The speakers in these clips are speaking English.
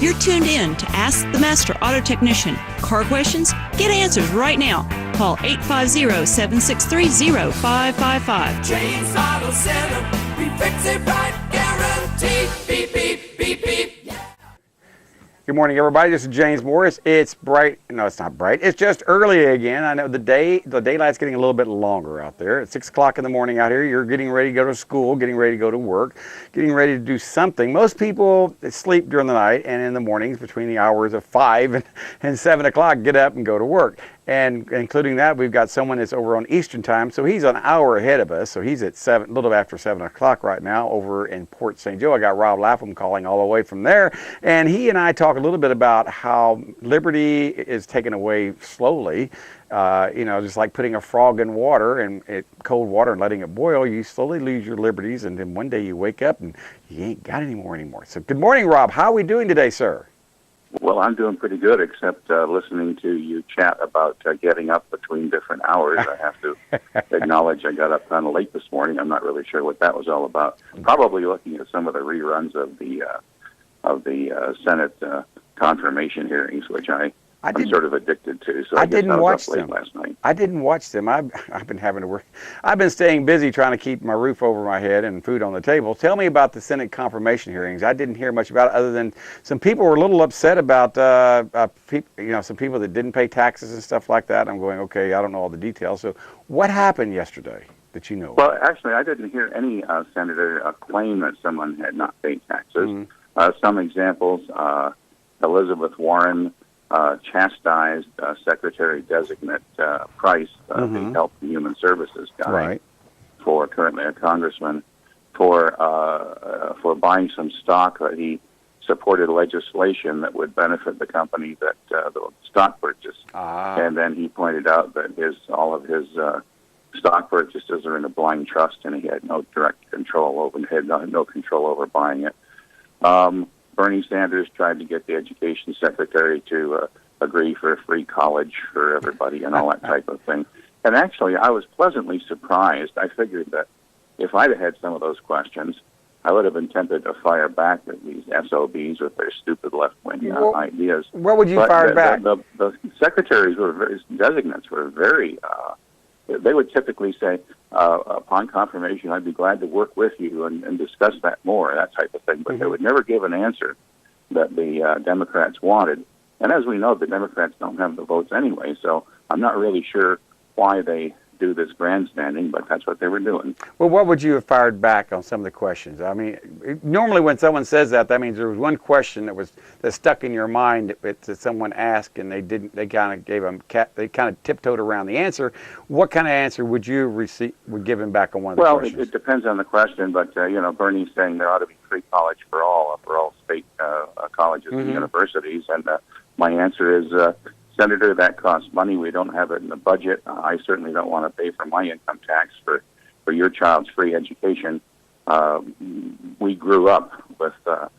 You're tuned in to Ask the Master Auto Technician. Car questions? Get answers right now. Call 850-763-0555. James Auto Center, we fix it right, guaranteed. Beep, beep, beep, beep. Good morning, everybody. This is James Morris. It's bright. No, it's not bright. It's just early again. I know the daylight's getting a little bit longer out there. It's 6 o'clock in the morning out here. You're getting ready to go to school, getting ready to go to work, getting ready to do something. Most people sleep during the night, and in the mornings between the hours of 5 and 7 o'clock, get up and go to work. And including that, we've got someone that's over on Eastern time, so he's an hour ahead of us. So he's at a little after 7 o'clock right now over in Port St. Joe. I got Rob Lapham calling all the way from there, and he and I talk a little bit about how liberty is taken away slowly. Just like putting a frog in water and cold water and letting it boil, you slowly lose your liberties, and then one day you wake up and you ain't got any more anymore. So good morning, Rob. How are we doing today, sir? Well, I'm doing pretty good, except listening to you chat about getting up between different hours. I have to acknowledge I got up kind of late this morning. I'm not really sure what that was all about. Probably looking at some of the reruns of the Senate confirmation hearings, which I'm sort of addicted to. So I didn't watch them last night. I didn't watch them. I've been having to work. I've been staying busy trying to keep my roof over my head and food on the table. Tell me about the Senate confirmation hearings. I didn't hear much about it, other than some people were a little upset about some people that didn't pay taxes and stuff like that. I'm going, okay, I don't know all the details. So what happened yesterday that you know? Well, actually, I didn't hear any senator claim that someone had not paid taxes. Mm-hmm. Some examples: Elizabeth Warren chastised Secretary-designate Price, the Health and Human Services guy, for currently a congressman, for buying some stock. He supported legislation that would benefit the company that the stock purchased, and then he pointed out that all of his stock purchases are in a blind trust, and he had no direct control over, no control over buying it. Bernie Sanders tried to get the education secretary to agree for free college for everybody and all that type of thing. And actually, I was pleasantly surprised. I figured that if I'd have had some of those questions, I would have been tempted to fire back at these SOBs with their stupid left-wing ideas. What would you fire back? The secretaries designates were very... they would typically say, upon confirmation, I'd be glad to work with you and discuss that more, that type of thing. But they would never give an answer that the Democrats wanted. And as we know, the Democrats don't have the votes anyway, so I'm not really sure why they do this grandstanding, but that's what they were doing. Well, what would you have fired back on some of the questions? I mean, normally when someone says that means there was one question that stuck in your mind that someone asked, and they kind of tiptoed around the answer. What kind of answer would you give him back on one of the questions? Well, it depends on the question, but Bernie's saying there ought to be free college for all state colleges and universities, and my answer is, Senator, that costs money. We don't have it in the budget. I certainly don't want to pay for my income tax for your child's free education. We grew up with our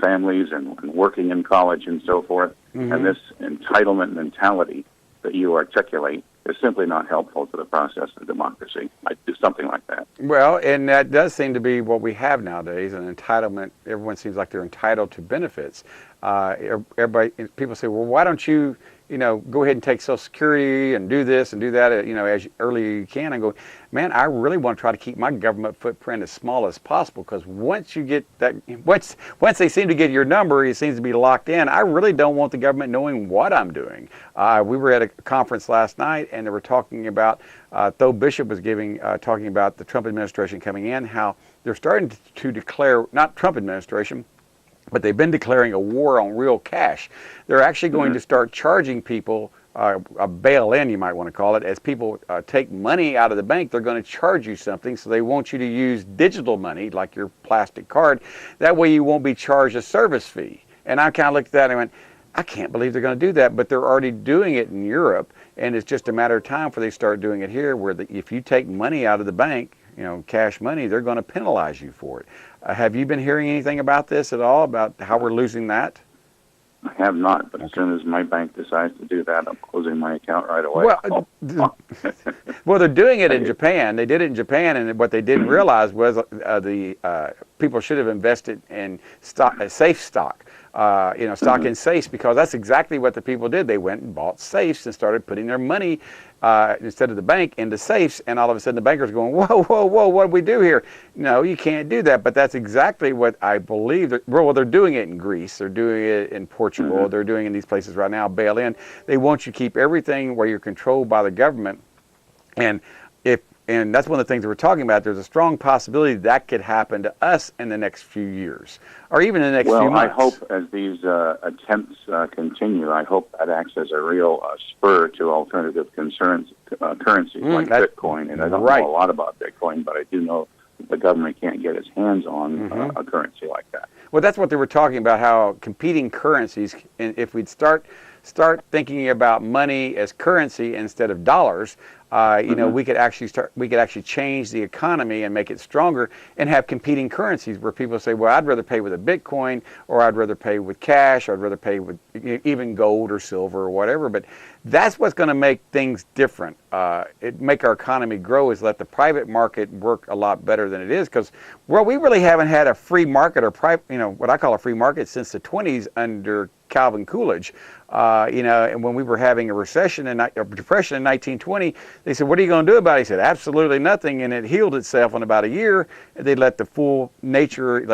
families and working in college and so forth, and this entitlement mentality that you articulate is simply not helpful to the process of democracy. I'd do something like that. Well, and that does seem to be what we have nowadays, an entitlement. Everyone seems like they're entitled to benefits. People say, well, why don't you go ahead and take Social Security and do this and do that, as early as you can. I go, man, I really want to try to keep my government footprint as small as possible, because once you get that, once they seem to get your number, it seems to be locked in. I really don't want the government knowing what I'm doing. We were at a conference last night, and they were talking about, Tho Bishop was talking about the Trump administration coming in, how they're starting to declare, not Trump administration, but they've been declaring a war on real cash. They're actually going to start charging people a bail-in, you might want to call it. As people take money out of the bank, they're going to charge you something, so they want you to use digital money, like your plastic card. That way you won't be charged a service fee. And I kind of looked at that and I went, I can't believe they're going to do that, but they're already doing it in Europe, and it's just a matter of time before they start doing it here, where if you take money out of the bank, cash money, they're going to penalize you for it. Have you been hearing anything about this at all, about how we're losing that? have not, but as soon as my bank decides to do that, I'm closing my account right away. Well, they're doing it in Japan. They did it in Japan, and what they didn't realize was the people should have invested in safe stock. Stock in safes, because that's exactly what the people did. They went and bought safes and started putting their money instead of the bank into safes, and all of a sudden the banker's going, whoa, whoa, whoa, what do we do here? No, you can't do that. But that's exactly what I believe. Well, they're doing it in Greece. They're doing it in Portugal. They're doing it in these places right now, bail in. They want you to keep everything where you're controlled by the government. And that's one of the things that we're talking about. There's a strong possibility that could happen to us in the next few years, or even in the next few months. Well, I hope as these attempts continue, I hope that acts as a real spur to alternative currencies like Bitcoin. And I don't know a lot about Bitcoin, but I do know that the government can't get its hands on a currency like that. Well, that's what they were talking about, how competing currencies, and if we'd start thinking about money as currency instead of dollars, we could actually change the economy and make it stronger, and have competing currencies where people say, well, I'd rather pay with a Bitcoin, or I'd rather pay with cash, or I'd rather pay with even gold or silver or whatever. But that's what's going to make things different. Make our economy grow, is let the private market work a lot better than it is, because we really haven't had a free market, or what I call a free market, since the 20s under Calvin Coolidge. And when we were having a depression in 1920, they said, what are you going to do about it? He said, absolutely nothing, and it healed itself in about a year. They let the full nature,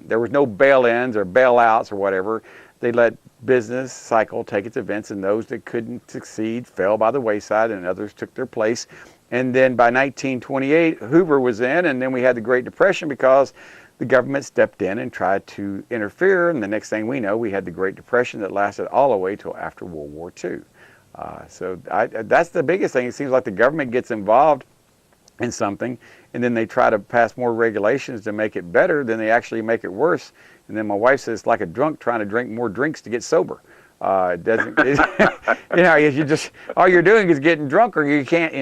there was no bail-ins or bailouts or whatever. They let business cycle take its events, and those that couldn't succeed fell by the wayside, and others took their place. And then by 1928, Hoover was in, and then we had the Great Depression because the government stepped in and tried to interfere, and the next thing we know, we had the Great Depression that lasted all the way till after World War II. So that's the biggest thing. It seems like the government gets involved in something, and then they try to pass more regulations to make it better, then they actually make it worse. And then my wife says it's like a drunk trying to drink more drinks to get sober. It doesn't, you just, all you're doing is getting drunker. You can't,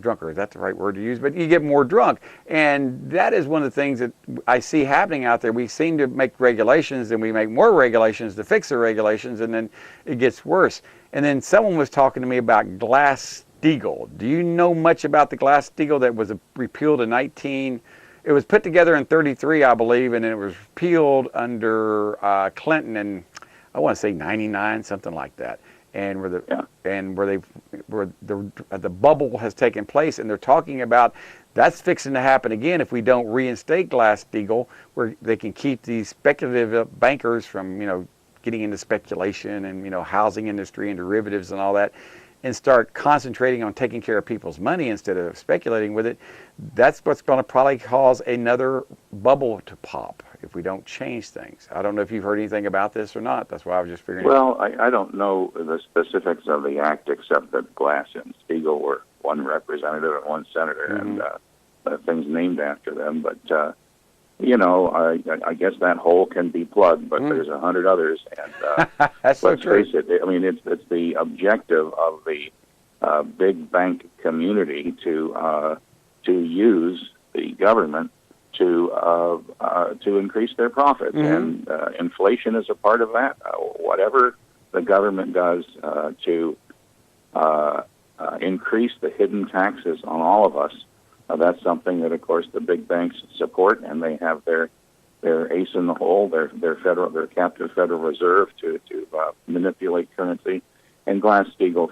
drunker, is that the right word to use? But you get more drunk. And that is one of the things that I see happening out there. We seem to make regulations, and we make more regulations to fix the regulations, and then it gets worse. And then someone was talking to me about Glass-Steagall. Do you know much about the Glass-Steagall that was repealed in it was put together in 33, I believe, and it was repealed under Clinton in, I want to say 99, something like that, and where the bubble has taken place, and they're talking about that's fixing to happen again if we don't reinstate Glass-Steagall, where they can keep these speculative bankers from getting into speculation and housing industry and derivatives and all that, and start concentrating on taking care of people's money instead of speculating with it. That's what's going to probably cause another bubble to pop if we don't change things. I don't know if you've heard anything about this or not. That's why I was just figuring Well, I don't know the specifics of the act, except that Glass and Steagall were one representative and one senator, and things named after them. But, I guess that hole can be plugged, but there's 100 others. And That's so let's true. face it, it's the objective of the big bank community to use the government to increase their profits, and inflation is a part of that. Whatever the government does to increase the hidden taxes on all of us, that's something that, of course, the big banks support, and they have their ace in the hole, their captive Federal Reserve to manipulate currency. And Glass-Steagall,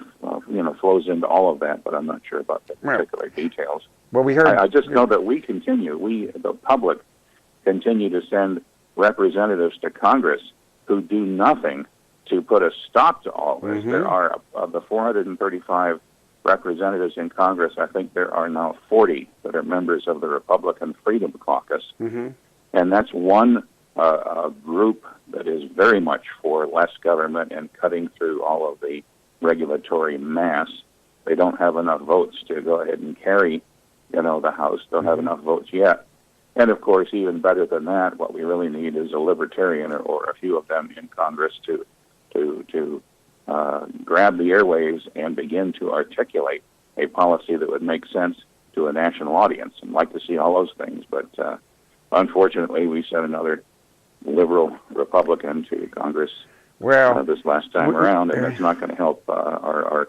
flows into all of that, but I'm not sure about the particular details. Well, we heard. I just know that the public, continue to send representatives to Congress who do nothing to put a stop to all this. There are, of the 435 representatives in Congress, I think there are now 40 that are members of the Republican Freedom Caucus. And that's one group that is very much for less government and cutting through all of the regulatory mass. They don't have enough votes to go ahead and carry, the House. Don't have enough votes yet. And, of course, even better than that, what we really need is a libertarian or a few of them in Congress to grab the airwaves and begin to articulate a policy that would make sense to a national audience. And like to see all those things. But unfortunately, we sent another liberal Republican to Congress Well, this last time around, and it's not going to help our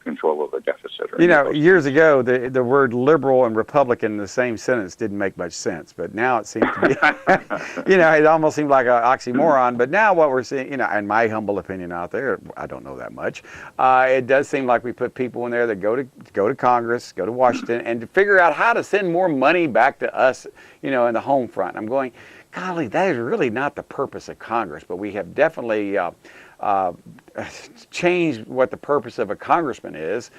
control of the deficit. Years ago, the word liberal and Republican in the same sentence didn't make much sense, but now it seems to be, it almost seemed like an oxymoron. But now what we're seeing, in my humble opinion out there, I don't know that much. It does seem like we put people in there that go to Congress, go to Washington, and to figure out how to send more money back to us, in the home front. I'm going, golly, that is really not the purpose of Congress, but we have definitely changed what the purpose of a congressman is.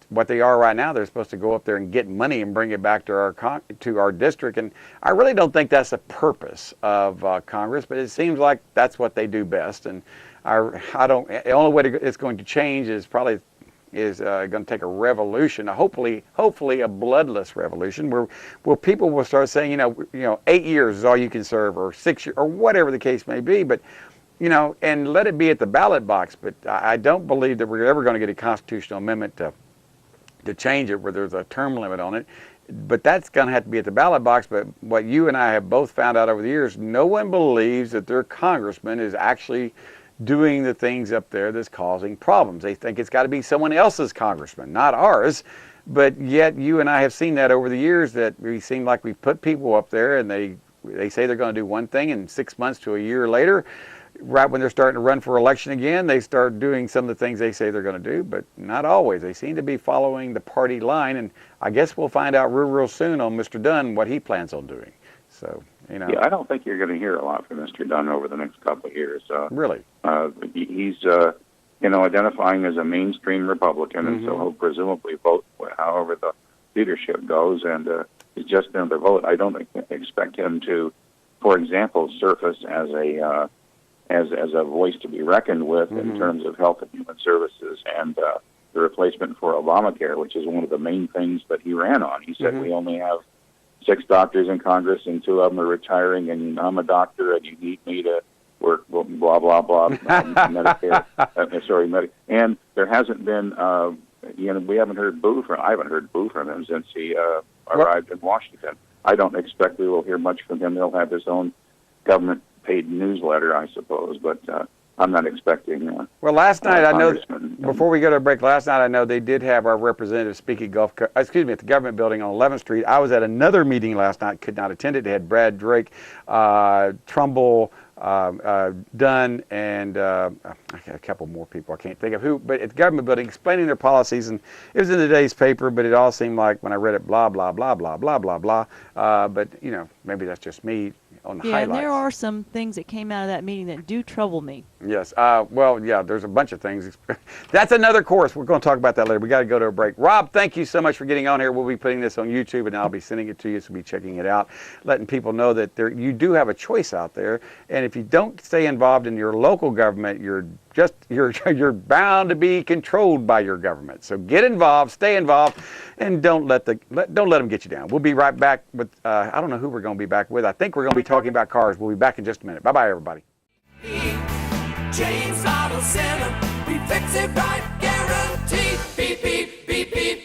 What they are right now, they're supposed to go up there and get money and bring it back to our district, and I really don't think that's the purpose of Congress, but it seems like that's what they do best, and I don't. The only way it's going to change is probably going to take a revolution, hopefully a bloodless revolution, where people will start saying, 8 years is all you can serve, or 6 years, or whatever the case may be, but and let it be at the ballot box. But I don't believe that we're ever going to get a constitutional amendment to change it where there's a term limit on it. But that's going to have to be at the ballot box. But what you and I have both found out over the years, no one believes that their congressman is actually doing the things up there that's causing problems. They think it's got to be someone else's congressman, not ours. But yet you and I have seen that over the years, that we seem like we've put people up there and they say they're going to do one thing, and 6 months to a year later, right when they're starting to run for election again, they start doing some of the things they say they're going to do, but not always. They seem to be following the party line, and I guess we'll find out real soon on Mr. Dunn what he plans on doing. So, Yeah, I don't think you're going to hear a lot from Mr. Dunn over the next couple of years. Really? He's, identifying as a mainstream Republican, and so he'll presumably vote however the leadership goes, and he's just another vote. I don't expect him to, for example, surface as a voice to be reckoned with in terms of health and human services and the replacement for Obamacare, which is one of the main things that he ran on. He said we only have 6 doctors in Congress, and 2 of them are retiring, and I'm a doctor, and you need me to work, blah, blah, blah, Medicare, and there hasn't been, we haven't heard I haven't heard boo from him since he arrived in Washington. I don't expect we will hear much from him. He'll have his own government-paid newsletter, I suppose, but I'm not expecting. Well, last night, I know, before we go to a break, last night I know they did have our representative speak at at the government building on 11th Street. I was at another meeting last night, could not attend it. They had Brad Drake, Trumbull, Dunn, and a couple more people I can't think of who, but at the government building explaining their policies, and it was in today's paper, but it all seemed like when I read it, blah, blah, blah, blah, blah, blah, blah. But, maybe that's just me on the highlights. Yeah, there are some things that came out of that meeting that do trouble me. Yes. There's a bunch of things. That's another course. We're going to talk about that later. We got to go to a break. Rob, thank you so much for getting on here. We'll be putting this on YouTube, and I'll be sending it to you, so be checking it out, letting people know that you do have a choice out there. And if you don't stay involved in your local government, you're bound to be controlled by your government. So get involved, stay involved, and don't let them get you down. We'll be right back with I don't know who we're going to be back with. I think we're going to be talking about cars. We'll be back in just a minute. Bye-bye, everybody. James Auto Center, we fix it right, guaranteed. Beep, beep, beep, beep.